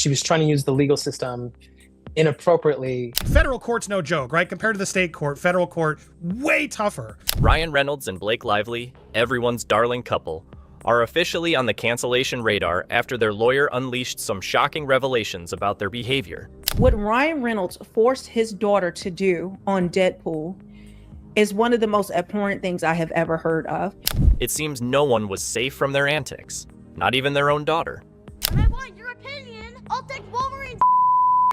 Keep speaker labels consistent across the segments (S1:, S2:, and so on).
S1: she was trying to use the legal system inappropriately.
S2: Federal court's no joke, right? Compared to the state court, federal court, way tougher.
S3: Ryan Reynolds and Blake Lively, everyone's darling couple, are officially on the cancellation radar after their lawyer unleashed some shocking revelations about their behavior.
S4: What Ryan Reynolds forced his daughter to do on Deadpool is one of the most abhorrent things I have ever heard of.
S3: It seems no one was safe from their antics, not even their own daughter.
S5: I want your opinion. I'll take Wolverine's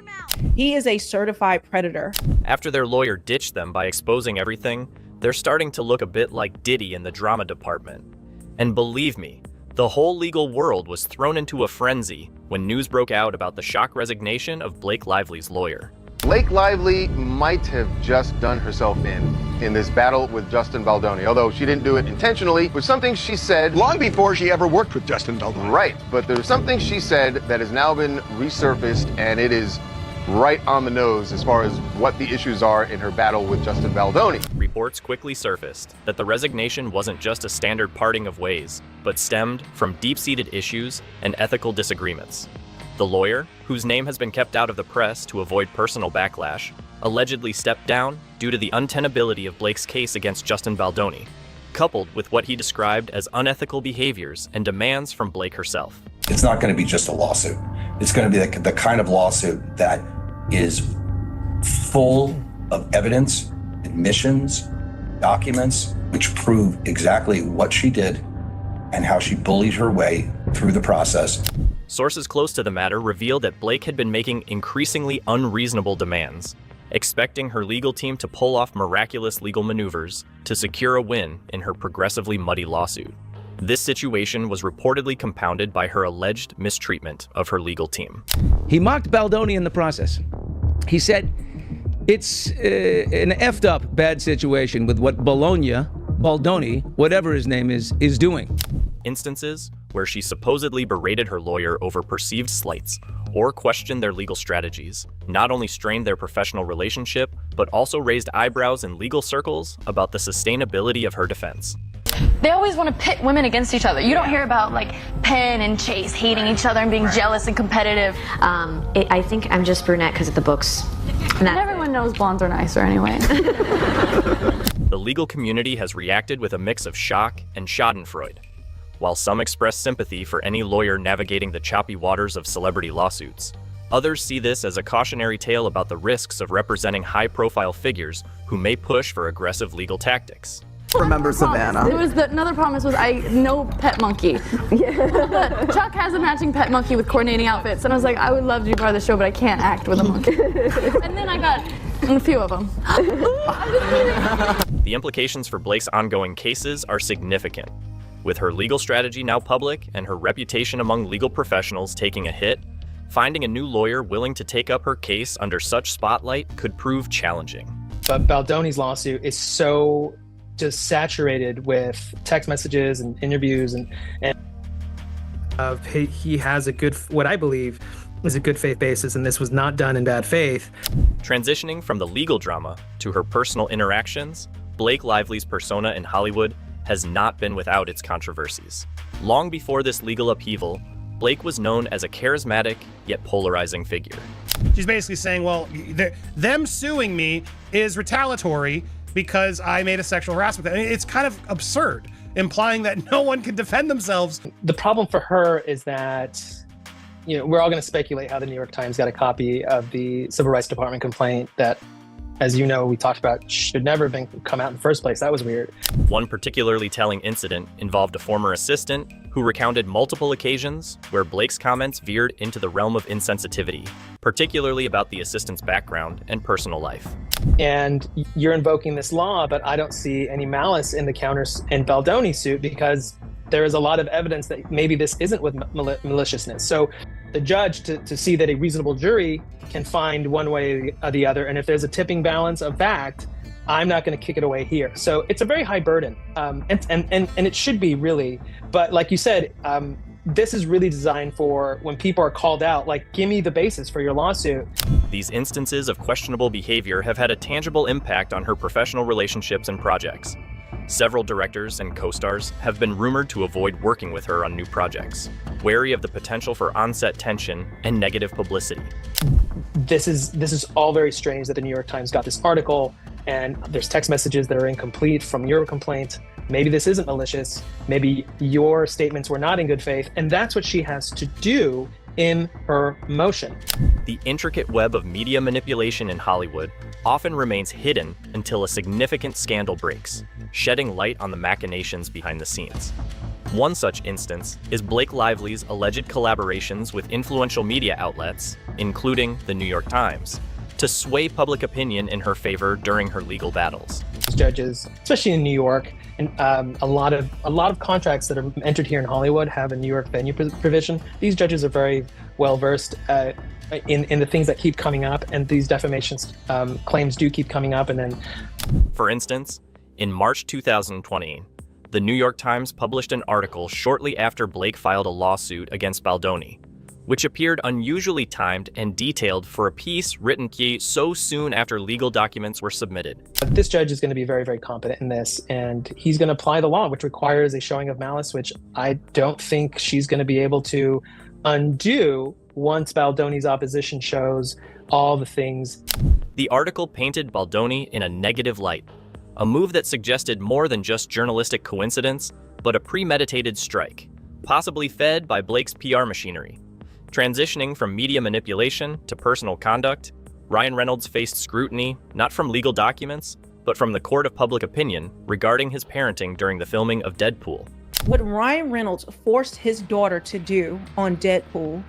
S5: out.
S4: He is a certified predator.
S3: After their lawyer ditched them by exposing everything, they're starting to look a bit like Diddy in the drama department. And believe me, the whole legal world was thrown into a frenzy when news broke out about the shock resignation of Blake Lively's lawyer.
S6: Blake Lively might have just done herself in this battle with Justin Baldoni, although she didn't do it intentionally. It was something she said
S7: long before she ever worked with Justin Baldoni.
S6: Right, but there's something she said that has now been resurfaced, and it is right on the nose as far as what the issues are in her battle with Justin Baldoni.
S3: Reports quickly surfaced that the resignation wasn't just a standard parting of ways, but stemmed from deep-seated issues and ethical disagreements. The lawyer, whose name has been kept out of the press to avoid personal backlash, allegedly stepped down due to the untenability of Blake's case against Justin Baldoni, coupled with what he described as unethical behaviors and demands from Blake herself.
S8: It's not going to be just a lawsuit. It's going to be the kind of lawsuit that is full of evidence, admissions, documents, which prove exactly what she did and how she bullied her way through the process.
S3: Sources close to the matter reveal that Blake had been making increasingly unreasonable demands, expecting her legal team to pull off miraculous legal maneuvers to secure a win in her progressively muddy lawsuit. This situation was reportedly compounded by her alleged mistreatment of her legal team.
S9: He mocked Baldoni in the process. He said, it's an effed up bad situation with what Baldoni, whatever his name is doing.
S3: Instances where she supposedly berated her lawyer over perceived slights or questioned their legal strategies not only strained their professional relationship, but also raised eyebrows in legal circles about the sustainability of her defense.
S5: They always want to pit women against each other. You don't hear about like Penn and Chase hating each other and being jealous and competitive.
S10: I think I'm just brunette because of the books.
S5: And everyone knows blondes are nicer anyway.
S3: The legal community has reacted with a mix of shock and schadenfreude. While some express sympathy for any lawyer navigating the choppy waters of celebrity lawsuits, others see this as a cautionary tale about the risks of representing high-profile figures who may push for aggressive legal tactics.
S11: Remember Savannah.
S5: It was another promise was no pet monkey. Chuck has a matching pet monkey with coordinating outfits, and I was like, I would love to be part of the show, but I can't act with a monkey. And then I got a few of them.
S3: The implications for Blake's ongoing cases are significant. With her legal strategy now public and her reputation among legal professionals taking a hit, finding a new lawyer willing to take up her case under such spotlight could prove challenging.
S1: But Baldoni's lawsuit is so just saturated with text messages and interviews and he has a good, what I believe is a good faith basis, and this was not done in bad faith.
S3: Transitioning from the legal drama to her personal interactions, Blake Lively's persona in Hollywood has not been without its controversies. Long before this legal upheaval, Blake was known as a charismatic yet polarizing figure.
S2: She's basically saying, well, them suing me is retaliatory because I made a sexual harassment. I mean, it's kind of absurd, implying that no one can defend themselves.
S1: The problem for her is that, you know, we're all going to speculate how the New York Times got a copy of the Civil Rights Department complaint that, as you know, we talked about, should never have come out in the first place. That was weird.
S3: One particularly telling incident involved a former assistant who recounted multiple occasions where Blake's comments veered into the realm of insensitivity, particularly about the assistant's background and personal life.
S1: And you're invoking this law, but I don't see any malice in the Baldoni suit because there is a lot of evidence that maybe this isn't with maliciousness. So the judge, to see that a reasonable jury can find one way or the other, and if there's a tipping balance of fact, I'm not going to kick it away here. So it's a very high burden, and it should be really. But like you said, this is really designed for when people are called out, like, give me the basis for your lawsuit.
S3: These instances of questionable behavior have had a tangible impact on her professional relationships and projects. Several directors and co-stars have been rumored to avoid working with her on new projects, wary of the potential for on-set tension and negative publicity.
S1: This is all very strange that the New York Times got this article, and there's text messages that are incomplete from your complaint. Maybe this isn't malicious. Maybe your statements were not in good faith, and that's what she has to do in her motion.
S3: The intricate web of media manipulation in Hollywood often remains hidden until a significant scandal breaks, shedding light on the machinations behind the scenes. One such instance is Blake Lively's alleged collaborations with influential media outlets, including the New York Times, to sway public opinion in her favor during her legal battles.
S1: Judges, especially in New York, and a lot of contracts that are entered here in Hollywood have a New York venue provision. These judges are very well versed in the things that keep coming up, and these defamation claims do keep coming up. And then,
S3: for instance, in March 2020, the New York Times published an article shortly after Blake filed a lawsuit against Baldoni, which appeared unusually timed and detailed for a piece written so soon after legal documents were submitted.
S1: This judge is going to be very, very competent in this, and he's going to apply the law, which requires a showing of malice, which I don't think she's going to be able to undo once Baldoni's opposition shows all the things.
S3: The article painted Baldoni in a negative light, a move that suggested more than just journalistic coincidence, but a premeditated strike, possibly fed by Blake's PR machinery. Transitioning from media manipulation to personal conduct, Ryan Reynolds faced scrutiny not from legal documents, but from the court of public opinion regarding his parenting during the filming of Deadpool.
S4: What Ryan Reynolds forced his daughter to do on Deadpool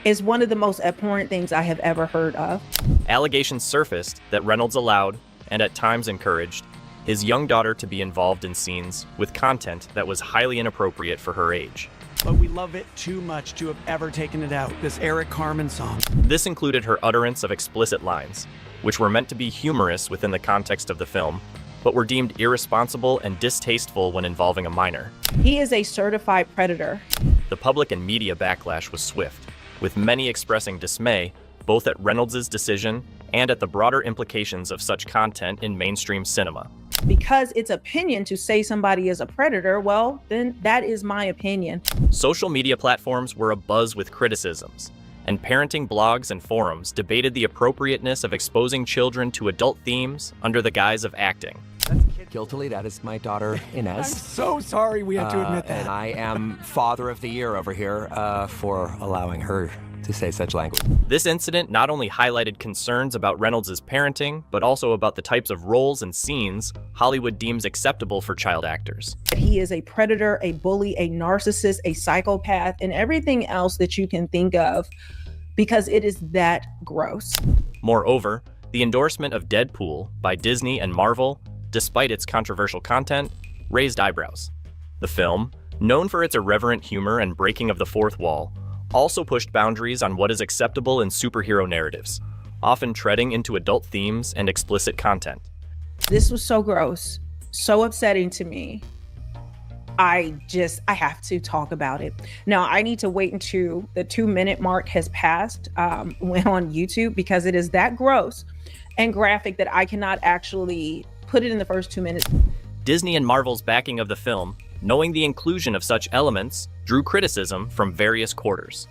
S4: is one of the most abhorrent things I have ever heard of.
S3: Allegations surfaced that Reynolds allowed, and at times encouraged, his young daughter to be involved in scenes with content that was highly inappropriate for her age.
S11: But we love it too much to have ever taken it out, this Eric Carmen song.
S3: This included her utterance of explicit lines, which were meant to be humorous within the context of the film, but were deemed irresponsible and distasteful when involving a minor.
S4: He is a certified predator.
S3: The public and media backlash was swift, with many expressing dismay both at Reynolds' decision and at the broader implications of such content in mainstream cinema.
S4: Because it's opinion to say somebody is a predator, well, then that is my opinion.
S3: Social media platforms were abuzz with criticisms, and parenting blogs and forums debated the appropriateness of exposing children to adult themes under the guise of acting.
S12: Guiltily, that is my daughter, Inez.
S11: I'm so sorry we have to admit that.
S12: And I am Father of the Year over here for allowing her to say such language.
S3: This incident not only highlighted concerns about Reynolds' parenting, but also about the types of roles and scenes Hollywood deems acceptable for child actors.
S4: He is a predator, a bully, a narcissist, a psychopath, and everything else that you can think of, because it is that gross.
S3: Moreover, the endorsement of Deadpool by Disney and Marvel, despite its controversial content, raised eyebrows. The film, known for its irreverent humor and breaking of the fourth wall, also pushed boundaries on what is acceptable in superhero narratives, often treading into adult themes and explicit content.
S4: This was so gross, so upsetting to me. I have to talk about it. Now, I need to wait until the 2-minute mark has passed when on YouTube, because it is that gross and graphic that I cannot actually put it in the first 2 minutes.
S3: Disney and Marvel's backing of the film, knowing the inclusion of such elements, drew criticism from various quarters.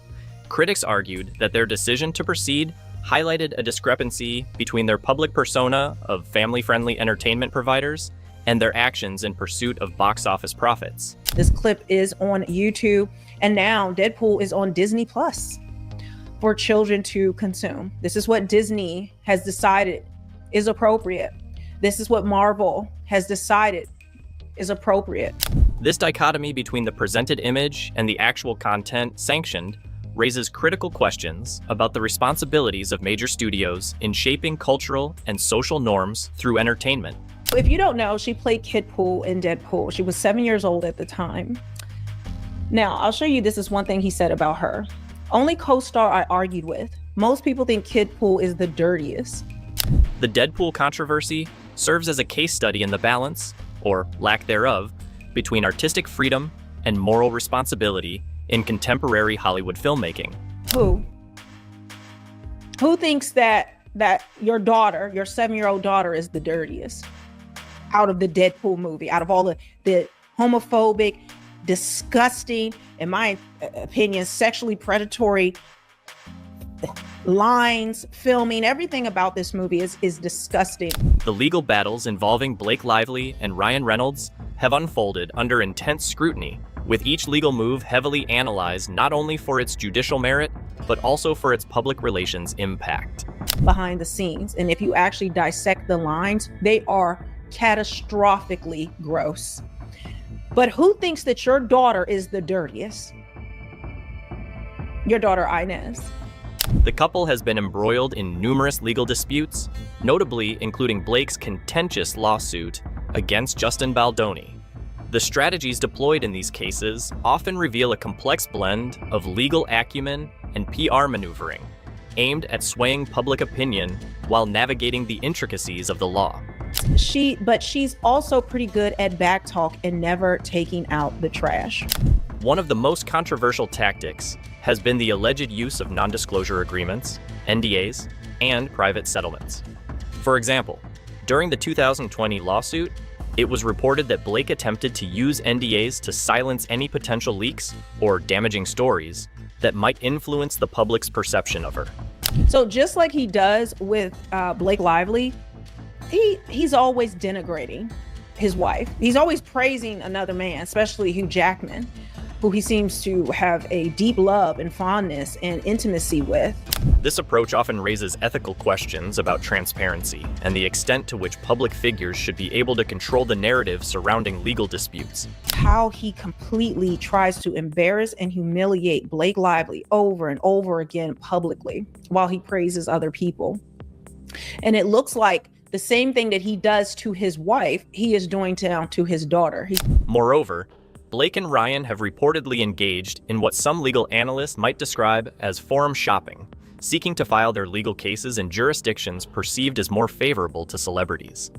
S3: Critics argued that their decision to proceed highlighted a discrepancy between their public persona of family-friendly entertainment providers and their actions in pursuit of box office profits.
S4: This clip is on YouTube, and now Deadpool is on Disney Plus for children to consume. This is what Disney has decided is appropriate. This is what Marvel has decided is appropriate.
S3: This dichotomy between the presented image and the actual content sanctioned raises critical questions about the responsibilities of major studios in shaping cultural and social norms through entertainment.
S4: If you don't know, she played Kid Pool in Deadpool. She was 7 years old at the time. Now, I'll show you, this is one thing he said about her. Only co-star I argued with. Most people think Kid Pool is the dirtiest.
S3: The Deadpool controversy serves as a case study in the balance, or lack thereof, between artistic freedom and moral responsibility in contemporary Hollywood filmmaking. Who
S4: thinks that your daughter, your 7-year-old daughter, is the dirtiest? out of the Deadpool movie, out of all the homophobic, disgusting, in my opinion, sexually predatory lines, filming, everything about this movie is disgusting.
S3: The legal battles involving Blake Lively and Ryan Reynolds have unfolded under intense scrutiny, with each legal move heavily analyzed not only for its judicial merit, but also for its public relations impact.
S4: Behind the scenes, and if you actually dissect the lines, they are catastrophically gross. But who thinks that your daughter is the dirtiest? Your daughter Inez.
S3: The couple has been embroiled in numerous legal disputes, notably including Blake's contentious lawsuit against Justin Baldoni. The strategies deployed in these cases often reveal a complex blend of legal acumen and PR maneuvering, aimed at swaying public opinion while navigating the intricacies of the law.
S4: But she's also pretty good at backtalk and never taking out the trash.
S3: One of the most controversial tactics has been the alleged use of non-disclosure agreements, NDAs, and private settlements. For example, during the 2020 lawsuit, it was reported that Blake attempted to use NDAs to silence any potential leaks or damaging stories that might influence the public's perception of her.
S4: So just like he does with Blake Lively, he's always denigrating his wife. He's always praising another man, especially Hugh Jackman, who he seems to have a deep love and fondness and intimacy with.
S3: This approach often raises ethical questions about transparency and the extent to which public figures should be able to control the narrative surrounding legal disputes.
S4: How he completely tries to embarrass and humiliate Blake Lively over and over again publicly while he praises other people. And it looks like the same thing that he does to his wife, he is doing to his daughter.
S3: Moreover, Blake and Ryan have reportedly engaged in what some legal analysts might describe as forum shopping, seeking to file their legal cases in jurisdictions perceived as more favorable to celebrities.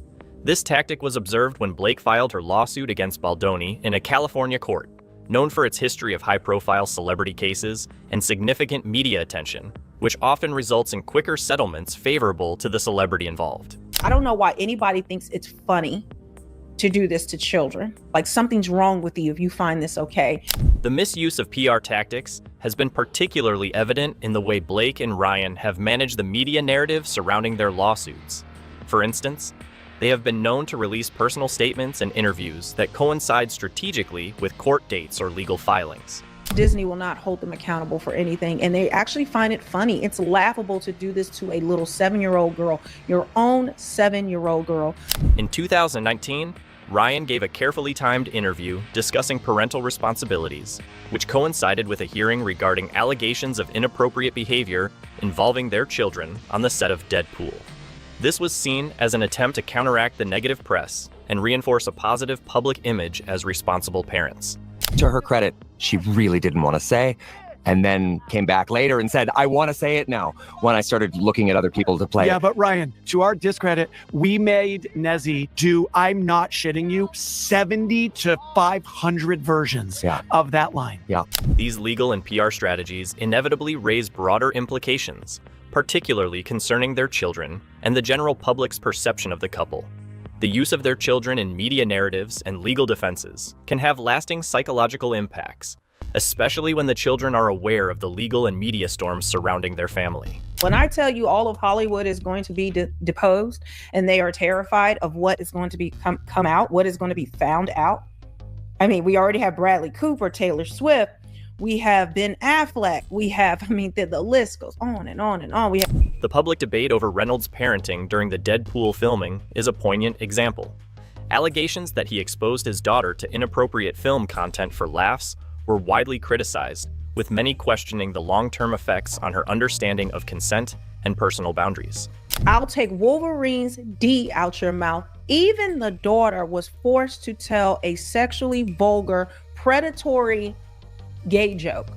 S3: This tactic was observed when Blake filed her lawsuit against Baldoni in a California court, known for its history of high-profile celebrity cases and significant media attention, which often results in quicker settlements favorable to the celebrity involved.
S4: I don't know why anybody thinks it's funny to do this to children. Like, something's wrong with you if you find this okay.
S3: The misuse of PR tactics has been particularly evident in the way Blake and Ryan have managed the media narrative surrounding their lawsuits. For instance, they have been known to release personal statements and interviews that coincide strategically with court dates or legal filings.
S4: Disney will not hold them accountable for anything, and they actually find it funny. It's laughable to do this to a little 7-year-old girl, your own 7-year-old girl.
S3: In 2019, Ryan gave a carefully timed interview discussing parental responsibilities, which coincided with a hearing regarding allegations of inappropriate behavior involving their children on the set of Deadpool. This was seen as an attempt to counteract the negative press and reinforce a positive public image as responsible parents.
S12: To her credit, she really didn't want to say, and then came back later and said, I want to say it now, when I started looking at other people to play
S11: Yeah,
S12: it.
S11: but Ryan, to our discredit, we made Nezzy do, I'm not shitting you, 70 to 500 versions of that line.
S12: Yeah.
S3: These legal and PR strategies inevitably raise broader implications, particularly concerning their children and the general public's perception of the couple. The use of their children in media narratives and legal defenses can have lasting psychological impacts, especially when the children are aware of the legal and media storms surrounding their family.
S4: When I tell you all of Hollywood is going to be deposed and they are terrified of what is going to be come out, what is going to be found out. I mean, we already have Bradley Cooper, Taylor Swift, we have Ben Affleck, we have, the list goes on and on and on.
S3: The public debate over Reynolds' parenting during the Deadpool filming is a poignant example. Allegations that he exposed his daughter to inappropriate film content for laughs were widely criticized, with many questioning the long-term effects on her understanding of consent and personal boundaries.
S4: I'll take Wolverine's D out your mouth. Even the daughter was forced to tell a sexually vulgar, predatory gay joke.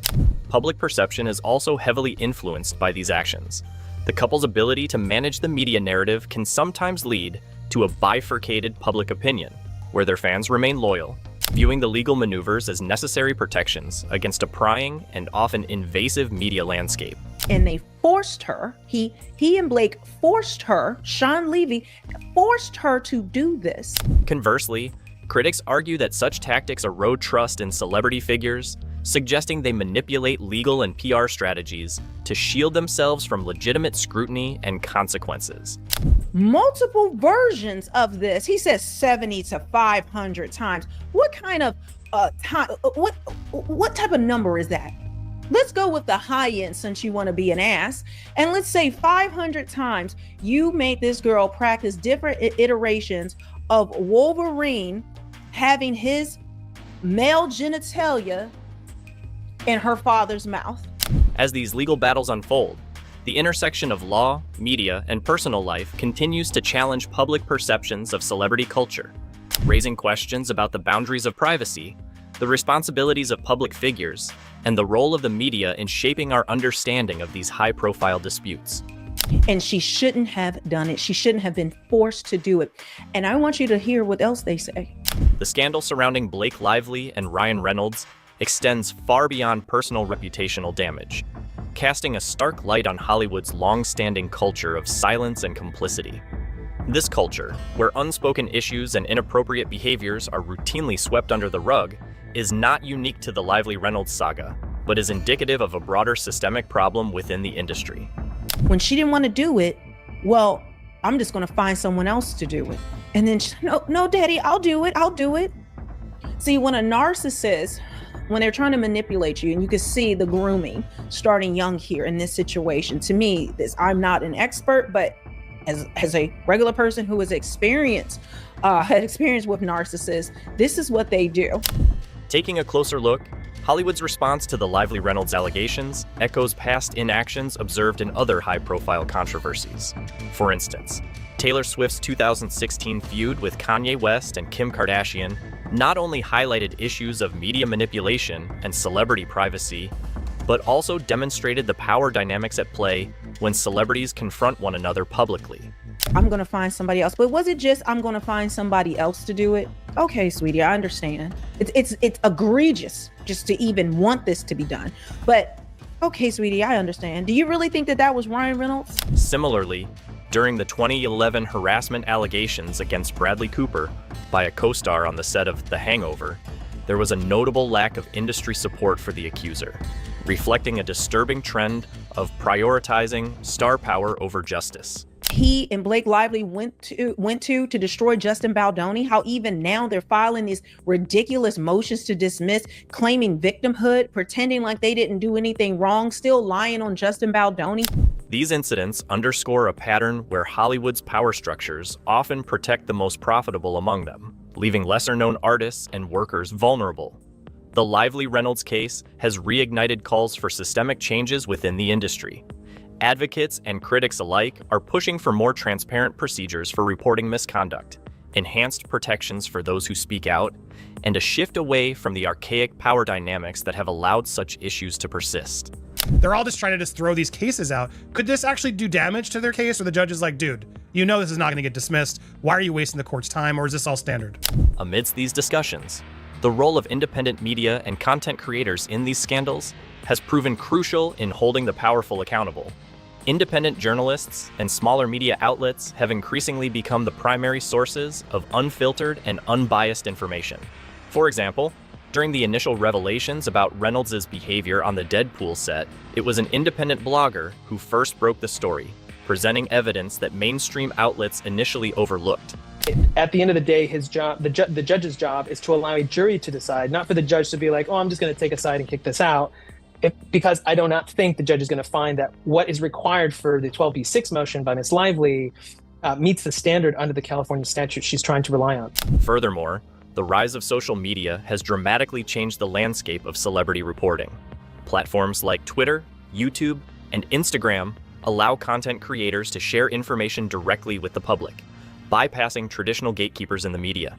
S3: Public perception is also heavily influenced by these actions. The couple's ability to manage the media narrative can sometimes lead to a bifurcated public opinion, where their fans remain loyal, viewing the legal maneuvers as necessary protections against a prying and often invasive media landscape.
S4: And they forced her. He and Blake forced her, Sean Levy forced her to do this.
S3: Conversely, critics argue that such tactics erode trust in celebrity figures, suggesting they manipulate legal and PR strategies to shield themselves from legitimate scrutiny and consequences.
S4: Multiple versions of this. He says 70 to 500 times. What kind of time? What type of number is that? Let's go with the high end since you want to be an ass. And let's say 500 times you made this girl practice different iterations of Wolverine having his male genitalia in her father's mouth.
S3: As these legal battles unfold, the intersection of law, media, and personal life continues to challenge public perceptions of celebrity culture, raising questions about the boundaries of privacy, the responsibilities of public figures, and the role of the media in shaping our understanding of these high-profile disputes.
S4: And she shouldn't have done it. She shouldn't have been forced to do it. And I want you to hear what else they say.
S3: The scandal surrounding Blake Lively and Ryan Reynolds extends far beyond personal reputational damage, casting a stark light on Hollywood's long-standing culture of silence and complicity. This culture, where unspoken issues and inappropriate behaviors are routinely swept under the rug, is not unique to the Lively Reynolds saga, but is indicative of a broader systemic problem within the industry.
S4: When she didn't want to do it, well, I'm just going to find someone else to do it. And then, no, daddy, I'll do it. See, when a narcissist, when they're trying to manipulate you, and you can see the grooming starting young here in this situation. To me, I'm not an expert, but as a regular person who has had experience with narcissists, this is what they do.
S3: Taking a closer look, Hollywood's response to the Lively Reynolds allegations echoes past inactions observed in other high-profile controversies. For instance, Taylor Swift's 2016 feud with Kanye West and Kim Kardashian not only highlighted issues of media manipulation and celebrity privacy, but also demonstrated the power dynamics at play when celebrities confront one another publicly.
S4: I'm going to find somebody else. But was it just, I'm going to find somebody else to do it? Okay, sweetie, I understand. It's egregious just to even want this to be done. But okay, sweetie, I understand. Do you really think that was Ryan Reynolds?
S3: Similarly, during the 2011 harassment allegations against Bradley Cooper by a co-star on the set of The Hangover, there was a notable lack of industry support for the accuser, reflecting a disturbing trend of prioritizing star power over justice.
S4: He and Blake Lively went to destroy Justin Baldoni, how even now they're filing these ridiculous motions to dismiss, claiming victimhood, pretending like they didn't do anything wrong, still lying on Justin Baldoni.
S3: These incidents underscore a pattern where Hollywood's power structures often protect the most profitable among them, leaving lesser-known artists and workers vulnerable. The Lively Reynolds case has reignited calls for systemic changes within the industry. Advocates and critics alike are pushing for more transparent procedures for reporting misconduct, enhanced protections for those who speak out, and a shift away from the archaic power dynamics that have allowed such issues to persist.
S2: They're all just trying to throw these cases out. Could this actually do damage to their case? Or the judge is like, dude, you know this is not going to get dismissed. Why are you wasting the court's time? Or is this all standard?
S3: Amidst these discussions, the role of independent media and content creators in these scandals has proven crucial in holding the powerful accountable. Independent journalists and smaller media outlets have increasingly become the primary sources of unfiltered and unbiased information. For example, during the initial revelations about Reynolds' behavior on the Deadpool set, it was an independent blogger who first broke the story, presenting evidence that mainstream outlets initially overlooked.
S1: At the end of the day, his job, the judge's job, is to allow a jury to decide, not for the judge to be like, oh, I'm just going to take a side and kick this out. Because I do not think the judge is going to find that what is required for the 12b6 motion by Ms. Lively meets the standard under the California statute she's trying to rely on.
S3: Furthermore, the rise of social media has dramatically changed the landscape of celebrity reporting. Platforms like Twitter, YouTube, and Instagram allow content creators to share information directly with the public, bypassing traditional gatekeepers in the media.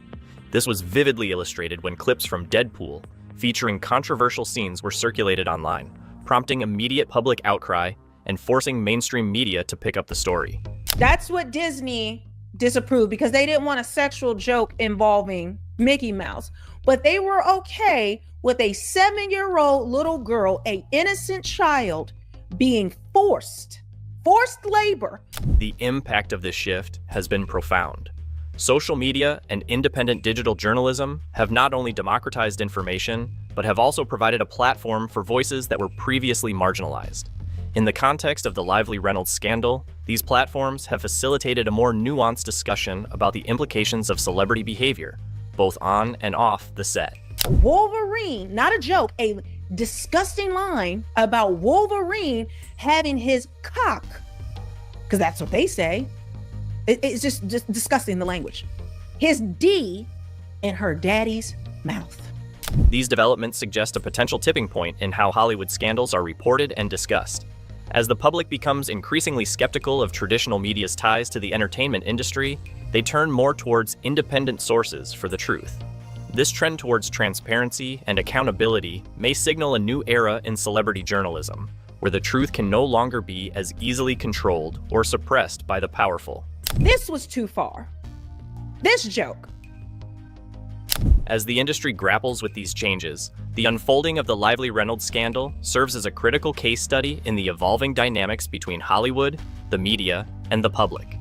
S3: This was vividly illustrated when clips from Deadpool featuring controversial scenes were circulated online, prompting immediate public outcry and forcing mainstream media to pick up the story.
S4: That's what Disney disapproved, because they didn't want a sexual joke involving Mickey Mouse, but they were okay with a 7-year-old little girl, an innocent child, being forced labor.
S3: The impact of this shift has been profound. Social media and independent digital journalism have not only democratized information, but have also provided a platform for voices that were previously marginalized. In the context of the Lively Reynolds scandal, these platforms have facilitated a more nuanced discussion about the implications of celebrity behavior, both on and off the set.
S4: Wolverine, not a joke, a disgusting line about Wolverine having his cock, because that's what they say. It's just disgusting, the language. His D in her daddy's mouth.
S3: These developments suggest a potential tipping point in how Hollywood scandals are reported and discussed. As the public becomes increasingly skeptical of traditional media's ties to the entertainment industry, they turn more towards independent sources for the truth. This trend towards transparency and accountability may signal a new era in celebrity journalism, where the truth can no longer be as easily controlled or suppressed by the powerful.
S4: This was too far. This joke.
S3: As the industry grapples with these changes, the unfolding of the Lively Reynolds scandal serves as a critical case study in the evolving dynamics between Hollywood, the media, and the public.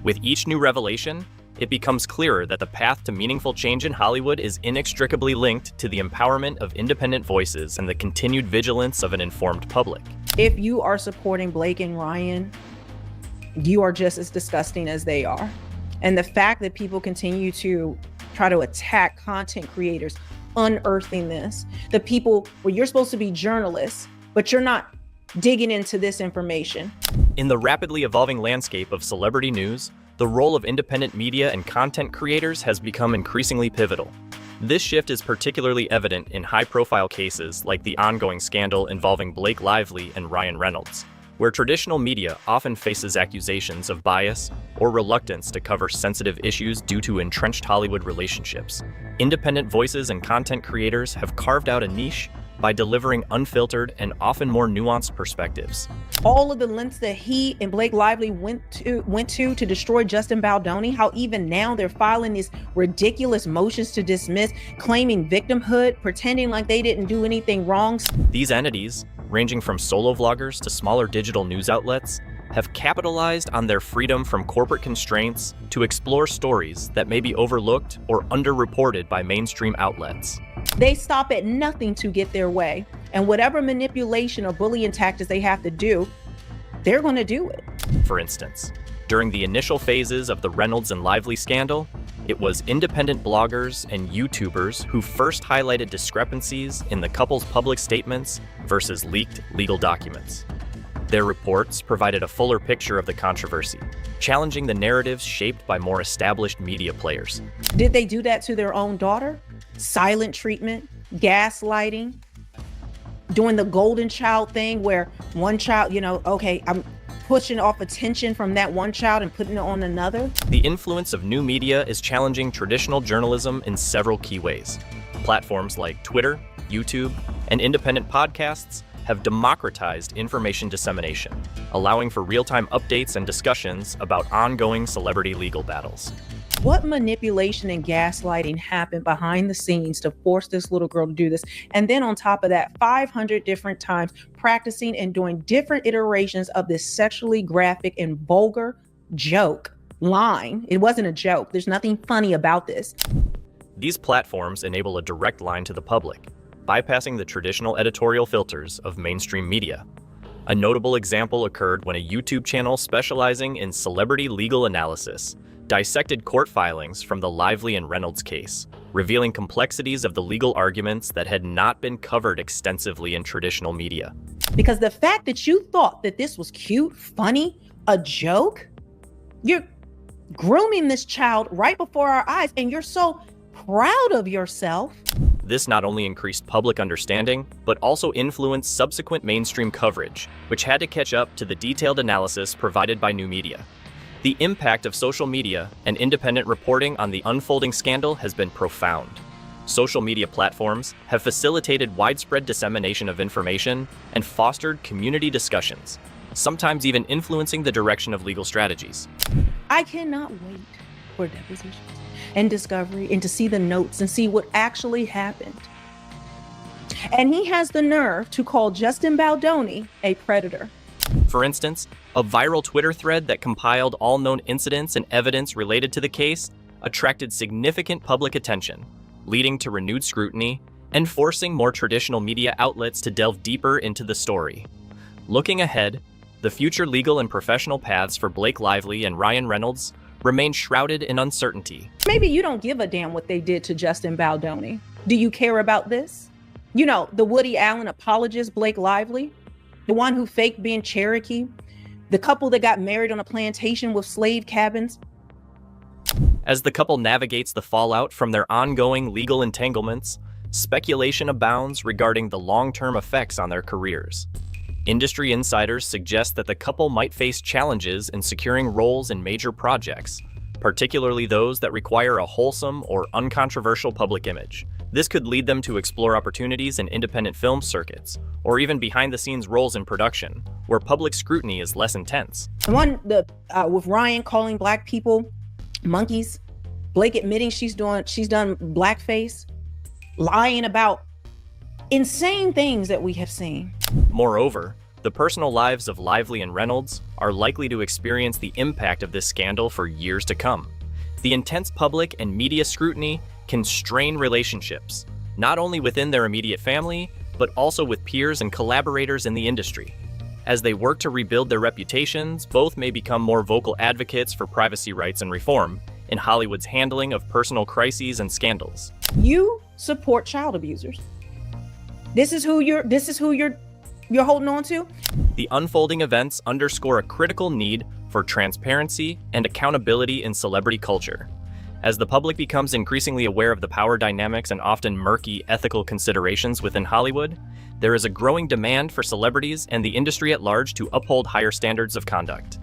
S3: With each new revelation, it becomes clearer that the path to meaningful change in Hollywood is inextricably linked to the empowerment of independent voices and the continued vigilance of an informed public.
S4: If you are supporting Blake and Ryan, you are just as disgusting as they are. And the fact that people continue to try to attack content creators, unearthing this, the people where you're supposed to be journalists, but you're not digging into this information.
S3: In the rapidly evolving landscape of celebrity news, the role of independent media and content creators has become increasingly pivotal. This shift is particularly evident in high-profile cases like the ongoing scandal involving Blake Lively and Ryan Reynolds, where traditional media often faces accusations of bias or reluctance to cover sensitive issues due to entrenched Hollywood relationships. Independent voices and content creators have carved out a niche by delivering unfiltered and often more nuanced perspectives.
S4: All of the lengths that he and Blake Lively went to destroy Justin Baldoni, how even now they're filing these ridiculous motions to dismiss, claiming victimhood, pretending like they didn't do anything wrong.
S3: These entities, ranging from solo vloggers to smaller digital news outlets, have capitalized on their freedom from corporate constraints to explore stories that may be overlooked or underreported by mainstream outlets.
S4: They stop at nothing to get their way, and whatever manipulation or bullying tactics they have to do, they're going to do it.
S3: For instance, during the initial phases of the Reynolds and Lively scandal, it was independent bloggers and YouTubers who first highlighted discrepancies in the couple's public statements versus leaked legal documents. Their reports provided a fuller picture of the controversy, challenging the narratives shaped by more established media players.
S4: Did they do that to their own daughter? Silent treatment, gaslighting, doing the golden child thing where one child, okay, I'm pushing off attention from that one child and putting it on another.
S3: The influence of new media is challenging traditional journalism in several key ways. Platforms like Twitter, YouTube, and independent podcasts have democratized information dissemination, allowing for real-time updates and discussions about ongoing celebrity legal battles.
S4: What manipulation and gaslighting happened behind the scenes to force this little girl to do this? And then on top of that, 500 different times practicing and doing different iterations of this sexually graphic and vulgar joke line. It wasn't a joke. There's nothing funny about this.
S3: These platforms enable a direct line to the public, bypassing the traditional editorial filters of mainstream media. A notable example occurred when a YouTube channel specializing in celebrity legal analysis dissected court filings from the Lively and Reynolds case, revealing complexities of the legal arguments that had not been covered extensively in traditional media.
S4: Because the fact that you thought that this was cute, funny, a joke, you're grooming this child right before our eyes, and you're so proud of yourself.
S3: This not only increased public understanding, but also influenced subsequent mainstream coverage, which had to catch up to the detailed analysis provided by new media. The impact of social media and independent reporting on the unfolding scandal has been profound. Social media platforms have facilitated widespread dissemination of information and fostered community discussions, sometimes even influencing the direction of legal strategies.
S4: I cannot wait for depositions and discovery and to see the notes and see what actually happened. And he has the nerve to call Justin Baldoni a predator.
S3: For instance, a viral Twitter thread that compiled all known incidents and evidence related to the case attracted significant public attention, leading to renewed scrutiny and forcing more traditional media outlets to delve deeper into the story. Looking ahead, the future legal and professional paths for Blake Lively and Ryan Reynolds remain shrouded in uncertainty.
S4: Maybe you don't give a damn what they did to Justin Baldoni. Do you care about this? You know, the Woody Allen apologist, Blake Lively, the one who faked being Cherokee, the couple that got married on a plantation with slave cabins.
S3: As the couple navigates the fallout from their ongoing legal entanglements, speculation abounds regarding the long-term effects on their careers. Industry insiders suggest that the couple might face challenges in securing roles in major projects, particularly those that require a wholesome or uncontroversial public image. This could lead them to explore opportunities in independent film circuits, or even behind-the-scenes roles in production, where public scrutiny is less intense.
S4: The one with Ryan calling Black people monkeys, Blake admitting she's done blackface, lying about insane things that we have seen.
S3: Moreover, the personal lives of Lively and Reynolds are likely to experience the impact of this scandal for years to come. The intense public and media scrutiny can strain relationships, not only within their immediate family, but also with peers and collaborators in the industry. As they work to rebuild their reputations, both may become more vocal advocates for privacy rights and reform in Hollywood's handling of personal crises and scandals.
S4: You support child abusers. This is who you're holding on to?
S3: The unfolding events underscore a critical need for transparency and accountability in celebrity culture. As the public becomes increasingly aware of the power dynamics and often murky ethical considerations within Hollywood, there is a growing demand for celebrities and the industry at large to uphold higher standards of conduct.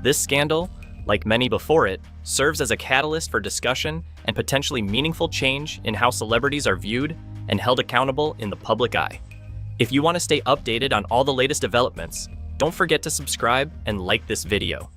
S3: This scandal, like many before it, serves as a catalyst for discussion and potentially meaningful change in how celebrities are viewed and held accountable in the public eye. If you want to stay updated on all the latest developments, don't forget to subscribe and like this video.